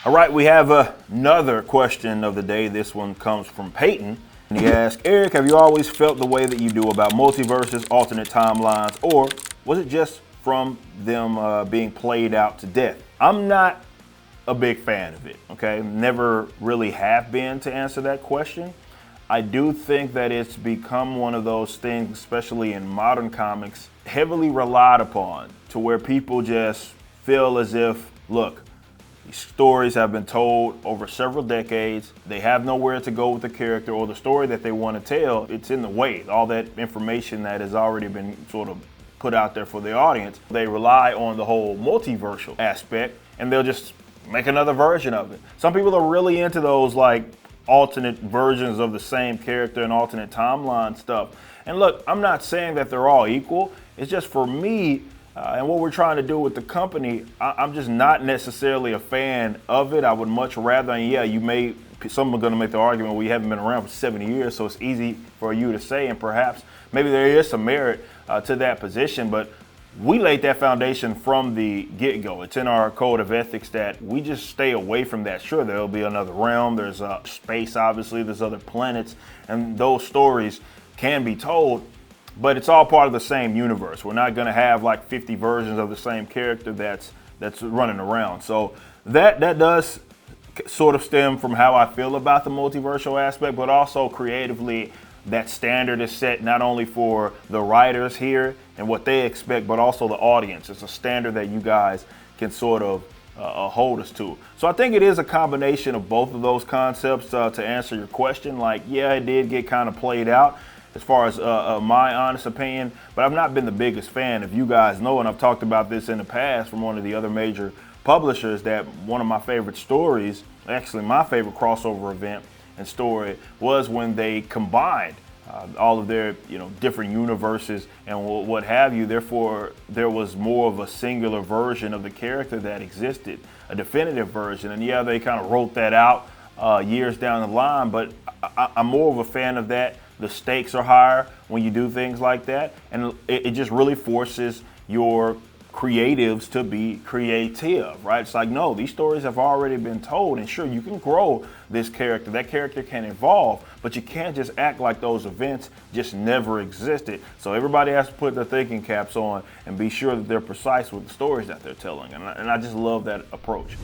All right, we have another question of the day. This one comes from Peyton. And he asks, Eric, have you always felt the way that you do about multiverses, alternate timelines, or was it just from them being played out to death? I'm not a big fan of it, okay? Never really have been, to answer that question. I do think that it's become one of those things, especially in modern comics, heavily relied upon to where people just feel as if, look, these stories have been told over several decades. They have nowhere to go with the character or the story that they want to tell. It's in the way. All that information that has already been sort of put out there for the audience. They rely on the whole multiversal aspect, and they'll just make another version of it. Some people are really into those like alternate versions of the same character and alternate timeline stuff. And look, I'm not saying that they're all equal. It's just for me, and what we're trying to do with the company, I'm just not necessarily a fan of it. I would much rather, and yeah, some are going to make the argument, we haven't been around for 70 years, so it's easy for you to say, and perhaps maybe there is some merit to that position, but we laid that foundation from the get-go. It's in our code of ethics that we just stay away from that. Sure, there'll be another realm, there's space, obviously, there's other planets, and those stories can be told, but it's all part of the same universe. We're not going to have like 50 versions of the same character that's running around. So that does sort of stem from how I feel about the multiversal aspect, but also creatively, that standard is set not only for the writers here and what they expect, but also the audience. It's a standard that you guys can sort of hold us to. So I think it is a combination of both of those concepts to answer your question. Like, yeah, it did get kind of played out as far as my honest opinion, but I've not been the biggest fan. If you guys know, and I've talked about this in the past from one of the other major publishers, that one of my favorite stories, actually my favorite crossover event and story, was when they combined all of their different universes and what have you. Therefore, there was more of a singular version of the character that existed, a definitive version. And yeah, they kind of wrote that out years down the line, but I'm more of a fan of that. The stakes are higher when you do things like that, and it just really forces your creatives to be creative, right? It's like, no, these stories have already been told, and sure, you can grow this character. That character can evolve, but you can't just act like those events just never existed. So everybody has to put their thinking caps on and be sure that they're precise with the stories that they're telling, and I just love that approach.